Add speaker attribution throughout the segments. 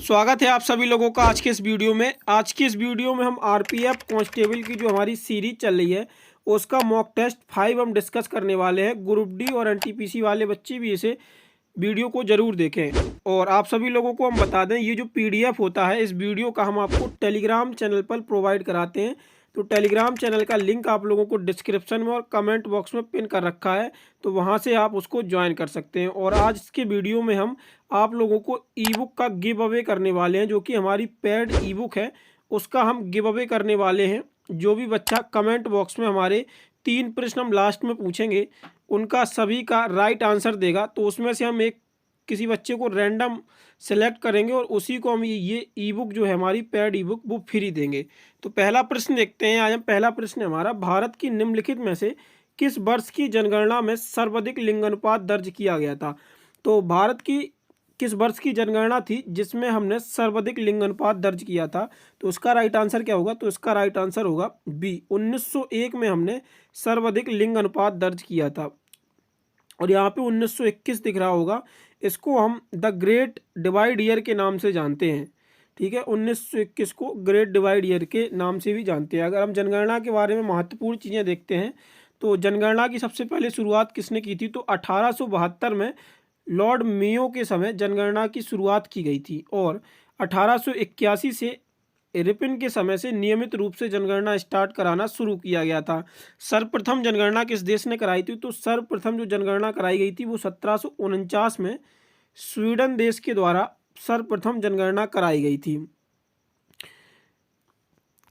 Speaker 1: स्वागत है आप सभी लोगों का आज के इस वीडियो में। आज की इस वीडियो में हम आरपीएफ कांस्टेबल की जो हमारी सीरीज चल रही है उसका मॉक टेस्ट 5 हम डिस्कस करने वाले हैं। ग्रुप डी और एनटीपीसी वाले बच्चे भी इसे वीडियो को ज़रूर देखें। और आप सभी लोगों को हम बता दें, ये जो पीडीएफ होता है इस वीडियो का हम आपको टेलीग्राम चैनल पर प्रोवाइड कराते हैं। तो टेलीग्राम चैनल का लिंक आप लोगों को डिस्क्रिप्शन में और कमेंट बॉक्स में पिन कर रखा है, तो वहां से आप उसको ज्वाइन कर सकते हैं। और आज के वीडियो में हम आप लोगों को ई बुक का गिव अवे करने वाले हैं, जो कि हमारी पेड ई बुक है उसका हम गिव अवे करने वाले हैं। जो भी बच्चा कमेंट बॉक्स में हमारे 3 प्रश्न हम लास्ट में पूछेंगे उनका सभी का राइट आंसर देगा, तो उसमें से हम एक किसी बच्चे को रैंडम सेलेक्ट करेंगे और उसी को हम ये ई बुक जो है हमारी पेड ई बुक वो फ्री देंगे। तो पहला प्रश्न देखते हैं। आज हम पहला प्रश्न है हमारा, भारत की निम्नलिखित में से किस वर्ष की जनगणना में सर्वाधिक लिंगानुपात दर्ज किया गया था। तो भारत की किस वर्ष की जनगणना थी जिसमें हमने सर्वाधिक लिंगानुपात दर्ज किया था, तो उसका राइट आंसर क्या होगा। तो इसका राइट आंसर होगा बी, 1901 में हमने सर्वाधिक लिंगानुपात दर्ज किया था। और यहाँ पे 1921 दिख रहा होगा, इसको हम द ग्रेट डिवाइड ईयर के नाम से जानते हैं। ठीक है, 1921 को ग्रेट डिवाइड ईयर के नाम से भी जानते हैं। अगर हम जनगणना के बारे में महत्वपूर्ण चीज़ें देखते हैं तो जनगणना की सबसे पहले शुरुआत किसने की थी, तो 1872 में लॉर्ड मेयो के समय जनगणना की शुरुआत की गई थी। और 1881 से रिपिन के समय से नियमित रूप से जनगणना स्टार्ट कराना शुरू किया गया था। सर्वप्रथम जनगणना किस देश ने कराई थी, तो सर्वप्रथम जो जनगणना कराई गई थी वो 1749 में स्वीडन देश के द्वारा सर्वप्रथम जनगणना कराई गई थी।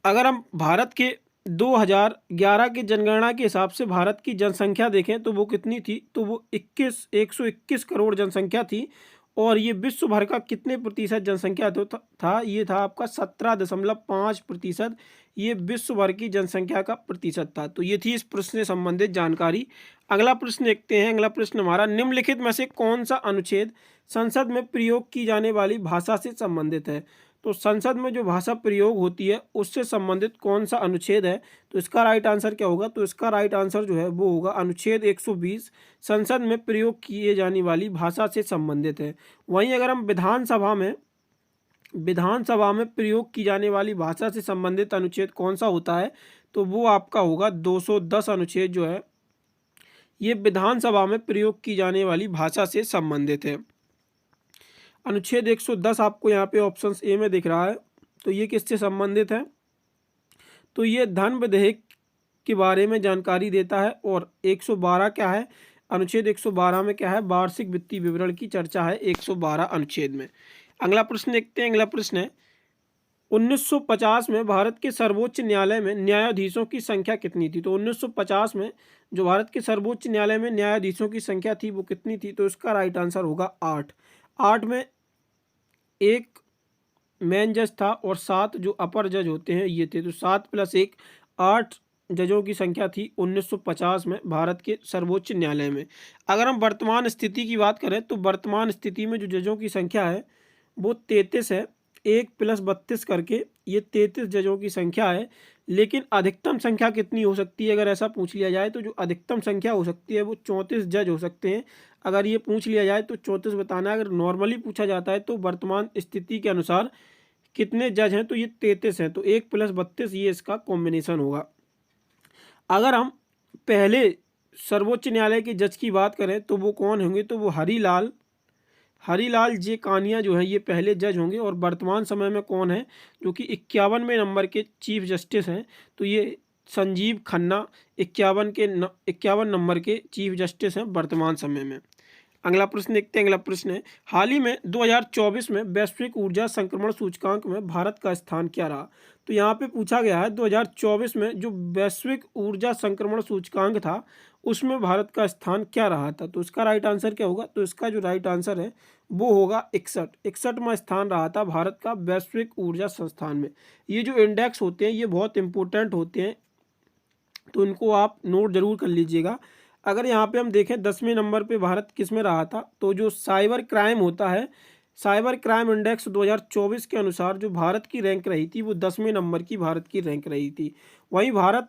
Speaker 1: अगर हम भारत के 2011 की जनगणना के हिसाब से भारत की जनसंख्या देखें तो वो कितनी थी, तो वो 121 करोड़ जनसंख्या थी। और ये विश्व भर का कितने प्रतिशत जनसंख्या था, ये था आपका 17.5%। ये विश्व भर की जनसंख्या का प्रतिशत था। तो ये थी इस प्रश्न से संबंधित जानकारी। अगला प्रश्न देखते हैं। अगला प्रश्न हमारा, निम्नलिखित में से कौन सा अनुच्छेद संसद में प्रयोग की जाने वाली भाषा से संबंधित है। तो संसद में जो भाषा प्रयोग होती है उससे संबंधित कौन सा अनुच्छेद है, तो इसका राइट आंसर क्या होगा। तो इसका राइट आंसर जो है वो होगा अनुच्छेद 120, संसद में प्रयोग किए जाने वाली भाषा से संबंधित है। वहीं अगर हम विधानसभा में प्रयोग की जाने वाली भाषा से संबंधित अनुच्छेद कौन सा होता है, तो वो आपका होगा 210 अनुच्छेद जो है ये विधानसभा में प्रयोग की जाने वाली भाषा से संबंधित है। अनुच्छेद 110 आपको यहाँ पे ऑप्शन ए में दिख रहा है, तो ये किससे संबंधित है, तो ये धन विधेयक के बारे में जानकारी देता है। और 112 क्या है, अनुच्छेद 112 में क्या है, वार्षिक वित्तीय विवरण की चर्चा है 112 अनुच्छेद में। अगला प्रश्न देखते हैं। अगला प्रश्न है, 1950 में भारत के सर्वोच्च न्यायालय में न्यायाधीशों की संख्या कितनी थी। तो 1950 में जो भारत के सर्वोच्च न्यायालय में न्यायाधीशों की संख्या थी वो कितनी थी, तो इसका राइट आंसर होगा 8। 8 में एक मेन जज था और 7 जो अपर जज होते हैं ये थे। तो 7 + 1 8 जजों की संख्या थी 1950 में भारत के सर्वोच्च न्यायालय में। अगर हम वर्तमान स्थिति की बात करें तो वर्तमान स्थिति में जो जजों की संख्या है वो 33 है, 1 + 32 करके ये 33 जजों की संख्या है। लेकिन अधिकतम संख्या कितनी हो सकती है अगर ऐसा पूछ लिया जाए, तो जो अधिकतम संख्या हो सकती है वो 34 जज हो सकते हैं। अगर ये पूछ लिया जाए तो 34 बताना है। अगर नॉर्मली पूछा जाता है तो वर्तमान स्थिति के अनुसार कितने जज हैं, तो ये 33 हैं। तो 1 + 32 ये इसका कॉम्बिनेशन होगा। अगर हम पहले सर्वोच्च न्यायालय के जज की बात करें तो वो कौन होंगे, तो वो हरीलाल जे कानिया जो है ये पहले जज होंगे। और वर्तमान समय में कौन है, जो कि 51वें नंबर के चीफ जस्टिस हैं, तो ये संजीव खन्ना 51 नंबर के चीफ जस्टिस हैं वर्तमान समय में। अगला प्रश्न देखते हैं। अगला प्रश्न है, हाल ही में 2024 में वैश्विक ऊर्जा संक्रमण सूचकांक में भारत का स्थान क्या रहा। तो यहाँ पे पूछा गया है 2024 में जो वैश्विक ऊर्जा संक्रमण सूचकांक था उसमें भारत का स्थान क्या रहा था। तो इसका राइट आंसर क्या होगा, तो इसका जो राइट आंसर है वो होगा 61वां स्थान रहा था भारत का वैश्विक ऊर्जा संस्थान में। ये जो इंडेक्स होते हैं ये बहुत इंपॉर्टेंट होते हैं, तो इनको आप नोट जरूर कर लीजिएगा। अगर यहाँ पे हम देखें 10वें नंबर पे भारत किस में रहा था, तो जो साइबर क्राइम होता है, साइबर क्राइम इंडेक्स 2024 के अनुसार जो भारत की रैंक रही थी वो 10वें नंबर की भारत की रैंक रही थी। वहीं भारत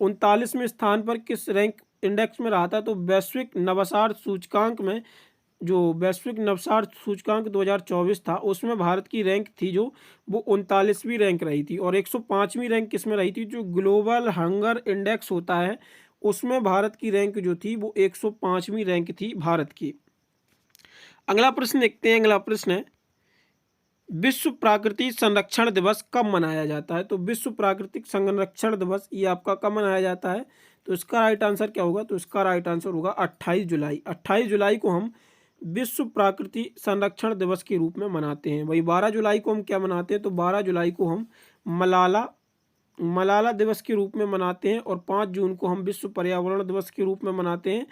Speaker 1: 39वें स्थान पर किस रैंक इंडेक्स में रहा था, तो वैश्विक नवाचार सूचकांक में जो वैश्विक नवसार सूचकांक 2024 था उसमें भारत की रैंक थी जो वो 39वीं रैंक रही थी, और 105वीं रैंक किसमें रही थी, जो ग्लोबल हंगर इंडेक्स होता है उसमें भारत की रैंक जो थी वो 105वीं रैंक थी भारत की। अगला प्रश्न देखते हैं। अगला प्रश्न है विश्व प्राकृतिक संरक्षण दिवस कब मनाया जाता है। तो विश्व प्राकृतिक संरक्षण दिवस ये आपका कब मनाया जाता है, तो इसका राइट आंसर क्या होगा, तो इसका राइट आंसर होगा 28 जुलाई। 28 जुलाई को हम विश्व प्रकृति संरक्षण दिवस के रूप में मनाते हैं। वही 12 जुलाई को हम क्या मनाते हैं, तो 12 जुलाई को हम मलाला दिवस के रूप में मनाते हैं, और 5 जून को हम विश्व पर्यावरण दिवस के रूप में मनाते हैं।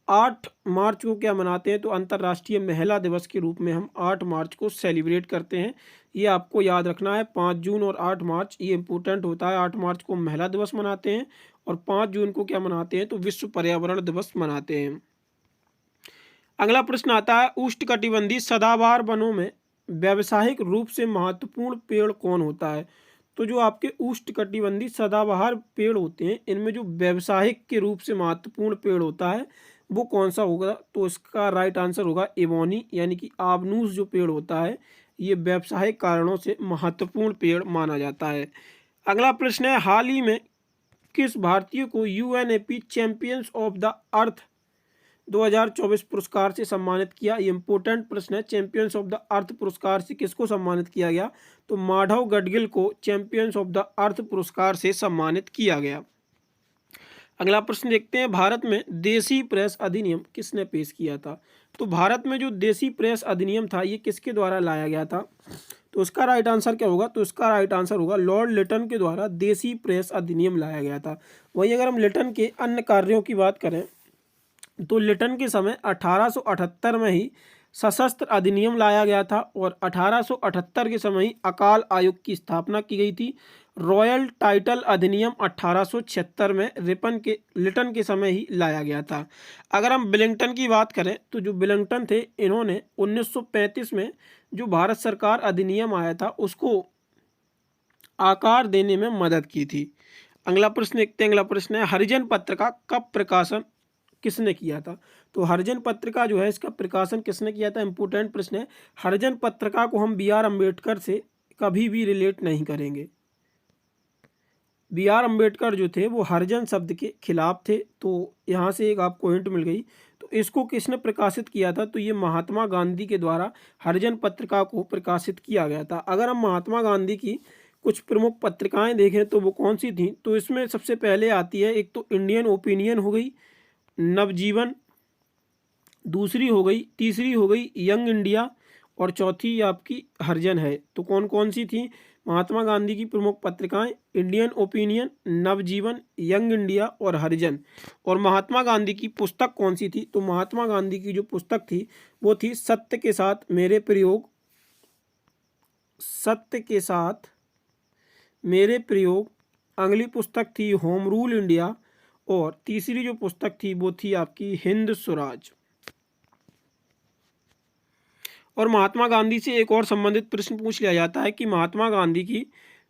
Speaker 1: 8 मार्च को क्या मनाते हैं, तो अंतर्राष्ट्रीय महिला दिवस के रूप में हम 8 मार्च को सेलिब्रेट करते हैं। ये आपको याद रखना है, 5 जून और 8 मार्च ये इंपॉर्टेंट होता है। 8 मार्च को महिला दिवस मनाते हैं और 5 जून को क्या मनाते हैं, तो विश्व पर्यावरण दिवस मनाते हैं। अगला प्रश्न आता है उष्णकटिबंधीय सदाबहार वनों में व्यावसायिक रूप से महत्वपूर्ण पेड़ कौन होता है। तो जो आपके उष्णकटिबंधीय सदाबहार पेड़ होते हैं इनमें जो व्यावसायिक के रूप से महत्वपूर्ण पेड़ होता है वो कौन सा होगा, तो इसका राइट आंसर होगा एबोनी, यानी कि आबनूस जो पेड़ होता है ये व्यावसायिक कारणों से महत्वपूर्ण पेड़ माना जाता है। अगला प्रश्न है हाल ही में किस भारतीय को यूएनएपी चैंपियंस ऑफ द अर्थ 2024 पुरस्कार से सम्मानित किया। ये इंपॉर्टेंट प्रश्न है। चैंपियंस ऑफ द अर्थ पुरस्कार से किसको सम्मानित किया गया, तो माधव गडगिल को चैंपियंस ऑफ द अर्थ पुरस्कार से सम्मानित किया गया। अगला प्रश्न देखते हैं भारत में देसी प्रेस अधिनियम किसने पेश किया था। तो भारत में जो देसी प्रेस अधिनियम था ये किसके द्वारा लाया गया था, तो इसका राइट आंसर क्या होगा, तो इसका राइट आंसर होगा लॉर्ड लिटन के द्वारा देसी प्रेस अधिनियम लाया गया था। वहीं अगर हम लिटन के अन्य कार्यों की बात करें तो लिटन के समय 1878 में ही सशस्त्र अधिनियम लाया गया था, और 1878 के समय ही अकाल आयोग की स्थापना की गई थी। रॉयल टाइटल अधिनियम 1876 में लिटन के समय ही लाया गया था। अगर हम विलिंगटन की बात करें तो जो विलिंगटन थे इन्होंने 1935 में जो भारत सरकार अधिनियम आया था उसको आकार देने में मदद की थी। अगला प्रश्न देखते हैं। अगला प्रश्न है हरिजन पत्रिका कब प्रकाशन किसने किया था। तो हरिजन पत्रिका जो है इसका प्रकाशन किसने किया था, इंपोर्टेंट प्रश्न है। हरिजन पत्रिका को हम बी आर अम्बेडकर से कभी भी रिलेट नहीं करेंगे। बी आर अम्बेडकर जो थे वो हरिजन शब्द के खिलाफ थे, तो यहाँ से एक आपको हिंट मिल गई। तो इसको किसने प्रकाशित किया था, तो ये महात्मा गांधी के द्वारा हरिजन पत्रिका को प्रकाशित किया गया था। अगर हम महात्मा गांधी की कुछ प्रमुख पत्रिकाएं देखें तो वो कौन सी थी, तो इसमें सबसे पहले आती है एक तो इंडियन ओपिनियन हो गई, नवजीवन दूसरी हो गई, तीसरी हो गई यंग इंडिया, और चौथी आपकी हरिजन है। तो कौन कौन सी थी महात्मा गांधी की प्रमुख पत्रिकाएं, इंडियन ओपिनियन, नवजीवन, यंग इंडिया और हरिजन। और महात्मा गांधी की पुस्तक कौन सी थी, तो महात्मा गांधी की जो पुस्तक थी वो थी सत्य के साथ मेरे प्रयोग, सत्य के साथ मेरे प्रयोग। अगली पुस्तक थी होम रूल इंडिया, और तीसरी जो पुस्तक थी वो थी आपकी हिंद स्वराज। और महात्मा गांधी से एक और संबंधित प्रश्न पूछ लिया जाता है कि महात्मा गांधी की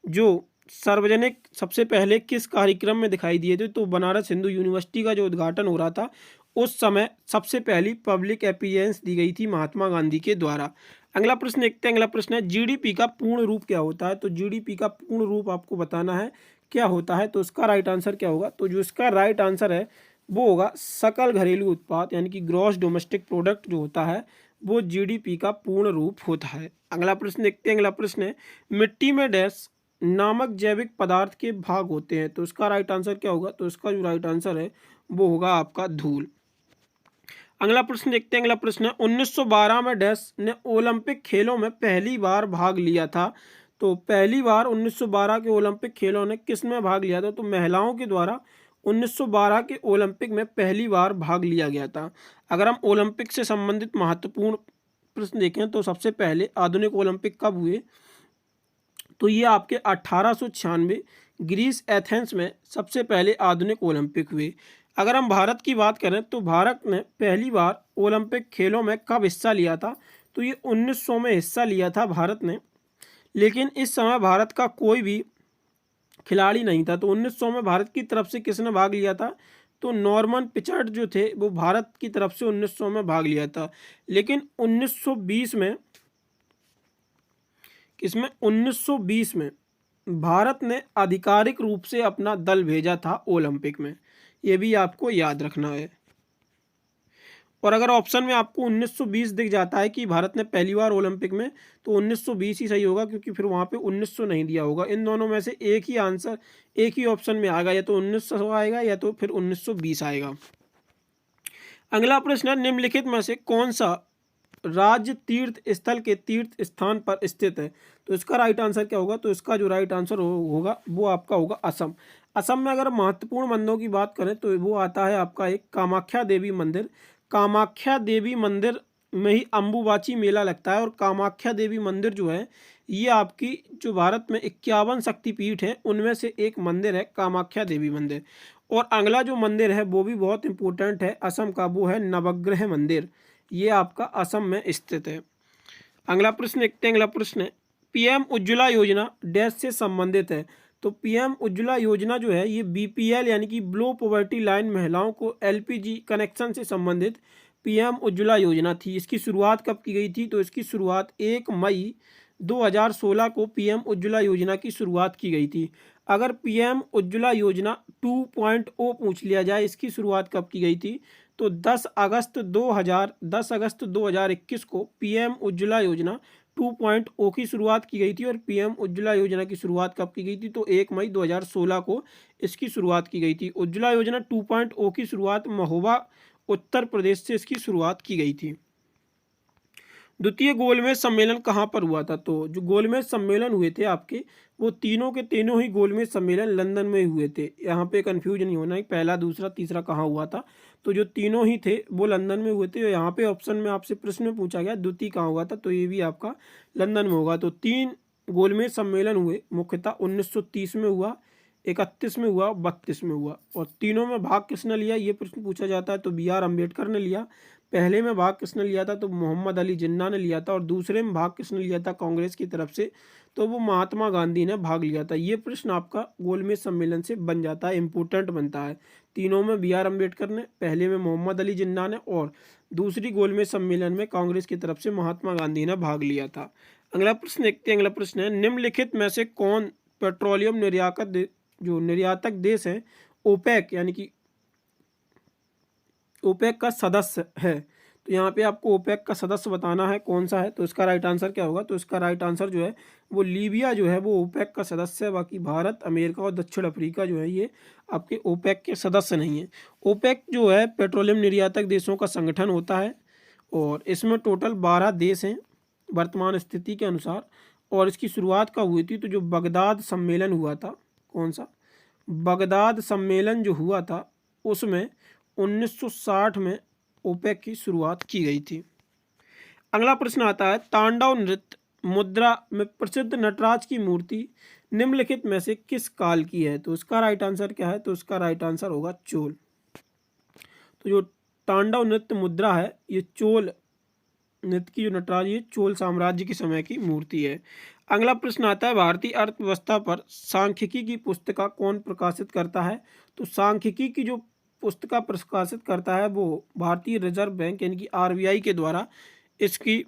Speaker 1: जो सार्वजनिक सबसे पहले किस कार्यक्रम में दिखाई दिए थे, तो बनारस हिंदू यूनिवर्सिटी का जो उद्घाटन हो रहा था उस समय सबसे पहली पब्लिक अपीयरेंस दी गई थी महात्मा गांधी के द्वारा। अगला प्रश्न देखते हैं। अगला प्रश्न है जीडीपी का पूर्ण रूप क्या होता है। तो जीडीपी का पूर्ण रूप आपको बताना है क्या होता है, तो इसका राइट आंसर क्या होगा, तो जो इसका राइट आंसर है वो होगा सकल घरेलू उत्पाद, यानी कि ग्रॉस डोमेस्टिक प्रोडक्ट जो होता है वो जीडीपी का पूर्ण रूप होता है। अगला प्रश्न देखते हैं। अगला प्रश्न है मिट्टी में डैश नामक जैविक पदार्थ के भाग होते हैं, तो इसका राइट आंसर क्या होगा, तो इसका जो राइट आंसर है वो होगा आपका धूल। अगला प्रश्न देखते हैं। अगला प्रश्न है 1912 में डैश ने ओलंपिक खेलों में पहली बार भाग लिया था। तो पहली बार 1912 के ओलंपिक खेलों ने किस में भाग लिया था, तो महिलाओं के द्वारा 1912 के ओलंपिक में पहली बार भाग लिया गया था। अगर हम ओलंपिक से संबंधित महत्वपूर्ण प्रश्न देखें तो सबसे पहले आधुनिक ओलंपिक कब हुए, तो ये आपके 1896 ग्रीस एथेंस में सबसे पहले आधुनिक ओलंपिक हुए। अगर हम भारत की बात करें तो भारत ने पहली बार ओलंपिक खेलों में कब हिस्सा लिया था, तो ये 1900 में हिस्सा लिया था भारत ने, लेकिन इस समय भारत का कोई भी खिलाड़ी नहीं था। तो 1900 में भारत की तरफ से किसने भाग लिया था, तो नॉर्मन पिचर्ड जो थे वो भारत की तरफ से 1900 में भाग लिया था, लेकिन 1920 में, किसमें, 1920 में भारत ने आधिकारिक रूप से अपना दल भेजा था ओलंपिक में। ये भी आपको याद रखना है। और अगर ऑप्शन में आपको 1920 दिख जाता है कि भारत ने पहली बार ओलंपिक में, तो 1920 ही सही होगा, क्योंकि फिर वहाँ पे 1900 नहीं दिया होगा। इन दोनों में से एक ही आंसर, एक ही ऑप्शन में आएगा, या तो 1900 आएगा या तो फिर 1920 आएगा। अगला प्रश्न है, निम्नलिखित में से कौन सा राज्य तीर्थ स्थल के तीर्थ स्थान पर स्थित है? तो इसका राइट आंसर क्या होगा? तो इसका जो राइट आंसर होगा वो आपका होगा असम। असम में अगर महत्वपूर्ण मंदिरों की बात करें तो वो आता है आपका एक कामाख्या देवी मंदिर। कामाख्या देवी मंदिर में ही अम्बुबाची मेला लगता है, और कामाख्या देवी मंदिर जो है ये आपकी जो भारत में 51 शक्तिपीठ है उनमें से एक मंदिर है, कामाख्या देवी मंदिर। और अगला जो मंदिर है वो भी बहुत इंपॉर्टेंट है असम का, वो है नवग्रह मंदिर। ये आपका असम में स्थित है। अगला प्रश्न देखते हैं। अगला प्रश्न है, पीएम उज्ज्वला योजना डैश से संबंधित है? तो पीएम उज्ज्वला योजना जो है ये बीपीएल यानी कि बिलो पॉवर्टी लाइन महिलाओं को एलपीजी कनेक्शन से संबंधित पीएम उज्ज्वला योजना थी। इसकी शुरुआत कब की गई थी? तो इसकी शुरुआत 1 मई 2016 को पीएम उज्ज्वला योजना की शुरुआत की गई थी। अगर पीएम उज्ज्वला योजना 2.0 पूछ लिया जाए, इसकी शुरुआत कब की गई थी? तो 10 अगस्त 2021 को पीएम उज्ज्वला योजना 2.0 की शुरुआत की गई थी। और पीएम उज्ज्वला योजना की शुरुआत कब की गई थी? तो 1 मई 2016 को इसकी शुरुआत की गई थी। उज्ज्वला योजना 2.0 की शुरुआत महोबा उत्तर प्रदेश से इसकी शुरुआत की गई थी। द्वितीय गोलमेज सम्मेलन कहाँ पर हुआ था? तो जो गोलमेज सम्मेलन हुए थे आपके, वो तीनों के तीनों ही गोलमेज सम्मेलन लंदन में हुए थे। यहाँ पे कंफ्यूज नहीं होना है पहला दूसरा तीसरा कहाँ हुआ था। तो जो तीनों ही थे वो लंदन में हुए थे। यहाँ पे ऑप्शन में आपसे प्रश्न में पूछा गया द्वितीय कहाँ हुआ था, तो ये भी आपका लंदन में होगा। तो 3 गोलमेज सम्मेलन हुए, मुख्यतः 1930 में हुआ, 31 में हुआ, 32 में हुआ। और तीनों में भाग किसने लिया, ये प्रश्न पूछा जाता है। तो BR अम्बेडकर ने लिया। पहले में भाग किसने लिया था? तो मोहम्मद अली जिन्ना ने लिया था। और दूसरे में भाग किसने लिया था कांग्रेस की तरफ से? तो वो महात्मा गांधी ने भाग लिया था। ये प्रश्न आपका गोलमेज सम्मेलन से बन जाता है, इंपोर्टेंट बनता है। तीनों में BR अम्बेडकर ने, पहले में मोहम्मद अली जिन्ना ने, और दूसरी गोलमेज सम्मेलन में कांग्रेस की तरफ से महात्मा गांधी ने भाग लिया था। अगला प्रश्न देखते हैं। अगला प्रश्न है, निम्नलिखित में से कौन पेट्रोलियम निर्यातक देश है ओपेक यानी कि ओपेक का सदस्य है? तो यहाँ पे आपको ओपेक का सदस्य बताना है कौन सा है। तो इसका राइट आंसर क्या होगा? तो इसका राइट आंसर जो है वो लीबिया जो है वो ओपेक का सदस्य है। बाकी भारत, अमेरिका और दक्षिण अफ्रीका जो है ये आपके ओपेक के सदस्य नहीं है। ओपेक जो है पेट्रोलियम निर्यातक देशों का संगठन होता है, और इसमें टोटल 12 देश हैं वर्तमान स्थिति के अनुसार। और इसकी शुरुआत कब हुई थी? तो जो बगदाद सम्मेलन हुआ था, कौन सा बगदाद सम्मेलन जो हुआ था उसमें 1960 में ओपेक की शुरुआत की गई थी। अगला प्रश्न आता है, तांडव नृत्य मुद्रा में प्रसिद्ध नटराज की मूर्ति निम्नलिखित में से किस काल की है? तो इसका राइट आंसर क्या है? तो इसका राइट आंसर होगा चोल। तो जो तांडव नृत्य मुद्रा है ये चोल नृत्य की जो नटराज, ये चोल साम्राज्य के समय की मूर्ति है। अगला प्रश्न आता है, भारतीय अर्थव्यवस्था पर सांख्यिकी की पुस्तिका कौन प्रकाशित करता है? तो सांख्यिकी की जो पुस्तिका प्रकाशित करता है वो भारतीय रिजर्व बैंक यानी कि RBI के द्वारा इसकी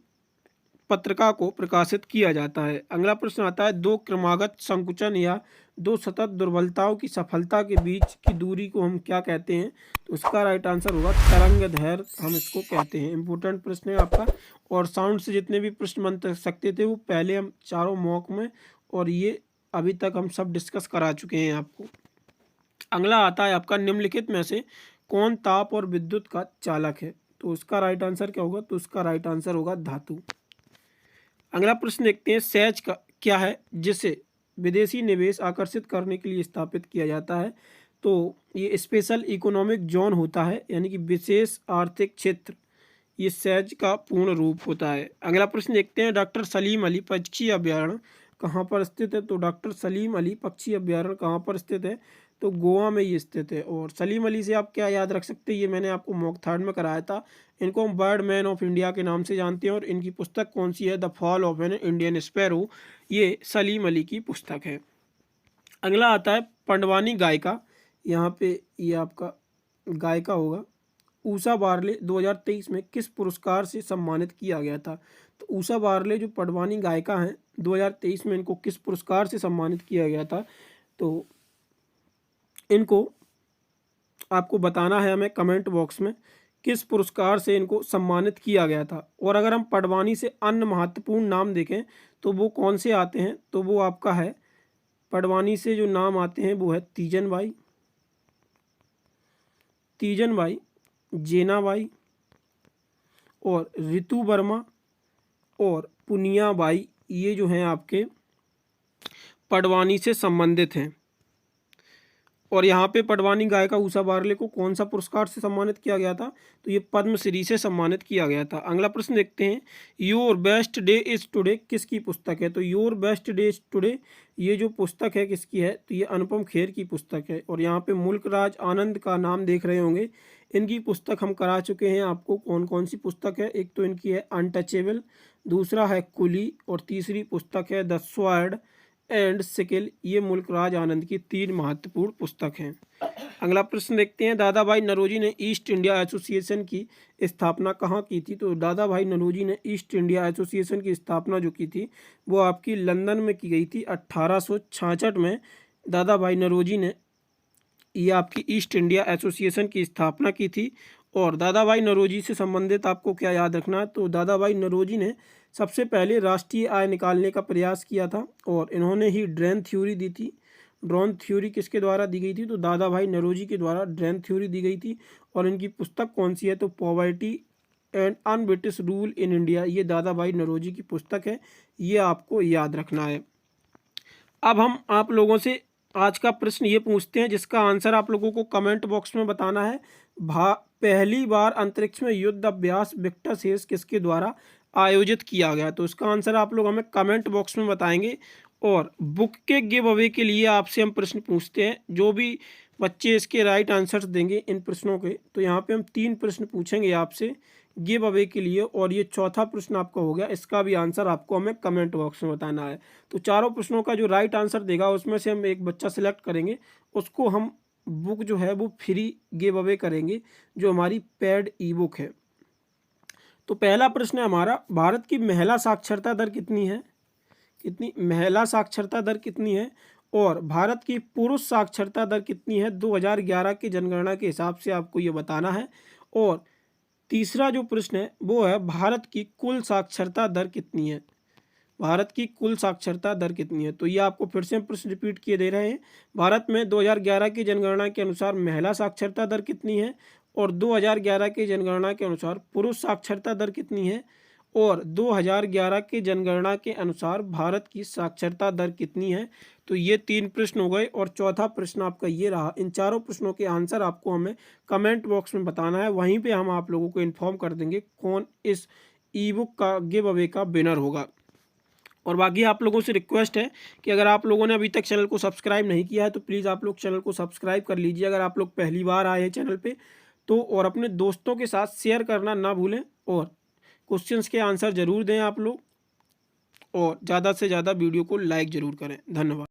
Speaker 1: पत्रिका को प्रकाशित किया जाता है। अगला प्रश्न आता है, 2 क्रमागत संकुचन या 2 सतत दुर्बलताओं की सफलता के बीच की दूरी को हम क्या कहते हैं? तो उसका राइट आंसर होगा तरंग दैर्घ्य, हम इसको कहते हैं। इंपॉर्टेंट प्रश्न है आपका। और साउंड से जितने भी प्रश्न बन सकते थे वो पहले हम चारों मॉक में, और ये अभी तक हम सब डिस्कस करा चुके हैं आपको। अगला आता है आपका, निम्नलिखित में से कौन ताप और विद्युत का चालक है? तो उसका राइट आंसर क्या होगा? तो उसका राइट आंसर होगा धातु। अगला प्रश्न देखते हैं, सेज का क्या है जिसे विदेशी निवेश आकर्षित करने के लिए स्थापित किया जाता है? तो ये स्पेशल इकोनॉमिक जोन होता है यानी कि विशेष आर्थिक क्षेत्र, ये सेज का पूर्ण रूप होता है। अगला प्रश्न देखते हैं, डॉक्टर सलीम अली पक्षी अभ्यारण्य कहाँ पर स्थित है? तो डॉक्टर सलीम अली पक्षी अभ्यारण्य कहाँ पर स्थित है? तो गोवा में ये स्थित है। और सलीम अली से आप क्या याद रख सकते हैं, ये मैंने आपको मॉक थर्ड में कराया था। इनको हम बर्ड मैन ऑफ इंडिया के नाम से जानते हैं। और इनकी पुस्तक कौन सी है? The fall of an Indian sparrow, ये सलीम अली की पुस्तक है। अगला आता है, पंडवानी गायिका, यहाँ पे ये आपका गायिका होगा ऊषा बारले 2023 में किस पुरस्कार से सम्मानित किया गया था? तो ऊषा बारले जो पडवानी गायिका हैं 2023 में इनको किस पुरस्कार से सम्मानित किया गया था? तो इनको आपको बताना है हमें कमेंट बॉक्स में किस पुरस्कार से इनको सम्मानित किया गया था। और अगर हम पडवानी से अन्य महत्वपूर्ण नाम देखें तो वो कौन से आते हैं? तो वो आपका है पडवानी से जो नाम आते हैं वो है तीजन बाई, जेना बाई और ऋतु वर्मा और पुनिया बाई, ये जो हैं आपके पडवानी से संबंधित हैं। और यहाँ पे पडवानी गायिका ऊषा बारले को कौन सा पुरस्कार से सम्मानित किया गया था? तो ये पद्मश्री से सम्मानित किया गया था। अगला प्रश्न देखते हैं, your best day is today किसकी पुस्तक है? तो your best day is today ये जो पुस्तक है किसकी है? तो ये अनुपम खेर की पुस्तक है। और यहाँ पे मुल्कराज आनंद का नाम देख रहे होंगे, इनकी पुस्तक हम करा चुके हैं आपको। कौन कौन सी पुस्तक है? एक तो इनकी है अनटचेबल, दूसरा है कुली और तीसरी पुस्तक है द स्वॉर्ड एंड सिकिल। ये मुल्कराज आनंद की 3 महत्वपूर्ण पुस्तक हैं। अगला प्रश्न देखते हैं, दादा भाई नौरोजी ने ईस्ट इंडिया एसोसिएशन की स्थापना कहाँ की थी? तो दादा भाई नौरोजी ने ईस्ट इंडिया एसोसिएशन की स्थापना जो की थी वो आपकी लंदन में की गई थी 1866 में। दादा भाई नौरोजी ने ये आपकी ईस्ट इंडिया एसोसिएशन की स्थापना की थी। और दादा भाई नौरोजी से संबंधित आपको क्या याद रखना है? तो दादा भाई नौरोजी ने सबसे पहले राष्ट्रीय आय निकालने का प्रयास किया था और इन्होंने ही ड्रेन थ्योरी दी थी। ड्रोन थ्योरी किसके द्वारा दी गई थी? तो दादा भाई नौरोजी के द्वारा ड्रेन थ्योरी दी गई थी। और इनकी पुस्तक कौन सी है? तो poverty and un British rule in India, ये दादा भाई नौरोजी की पुस्तक है, ये आपको याद रखना है। अब हम आप लोगों से आज का प्रश्न ये पूछते हैं जिसका आंसर आप लोगों को कमेंट बॉक्स में बताना है। पहली बार अंतरिक्ष में युद्ध अभ्यास विक्टस हेस किसके द्वारा आयोजित किया गया? तो इसका आंसर आप लोग हमें कमेंट बॉक्स में बताएंगे। और बुक के गिव अवे के लिए आपसे हम प्रश्न पूछते हैं, जो भी बच्चे इसके राइट आंसर्स देंगे इन प्रश्नों के, तो यहाँ पे हम 3 प्रश्न पूछेंगे आपसे गिव अवे के लिए। और ये चौथा प्रश्न आपका हो गया, इसका भी आंसर आपको हमें कमेंट बॉक्स में बताना है। तो चारों प्रश्नों का जो राइट आंसर देगा उसमें से हम एक बच्चा सिलेक्ट करेंगे, उसको हम बुक जो है वो फ्री गिव अवे करेंगे, जो हमारी पेड ई बुक है। तो पहला प्रश्न है हमारा, भारत की महिला साक्षरता दर कितनी है? महिला साक्षरता दर कितनी है? और भारत की पुरुष साक्षरता दर कितनी है 2011 की जनगणना के हिसाब से? आपको ये बताना है। और तीसरा जो प्रश्न है वो है, भारत की कुल साक्षरता दर कितनी है? भारत की कुल साक्षरता दर कितनी है? तो ये आपको फिर से प्रश्न रिपीट किए दे रहे हैं। भारत में 2011 की जनगणना के अनुसार महिला साक्षरता दर कितनी है? और 2011 की जनगणना के अनुसार पुरुष साक्षरता दर कितनी है? और 2011 की जनगणना के अनुसार भारत की साक्षरता दर कितनी है? तो ये 3 प्रश्न हो गए। और चौथा प्रश्न आपका ये रहा। इन चारों प्रश्नों के आंसर आपको हमें कमेंट बॉक्स में बताना है, वहीं पे हम आप लोगों को इन्फॉर्म कर देंगे कौन इस ई बुक का गिव अवे का विनर होगा। और बाकी आप लोगों से रिक्वेस्ट है कि अगर आप लोगों ने अभी तक चैनल को सब्सक्राइब नहीं किया है तो प्लीज़ आप लोग चैनल को सब्सक्राइब कर लीजिए, अगर आप लोग पहली बार आए हैं चैनल पे तो। और अपने दोस्तों के साथ शेयर करना ना भूलें। और क्वेश्चंस के आंसर ज़रूर दें आप लोग। और ज़्यादा से ज़्यादा वीडियो को लाइक ज़रूर करें। धन्यवाद।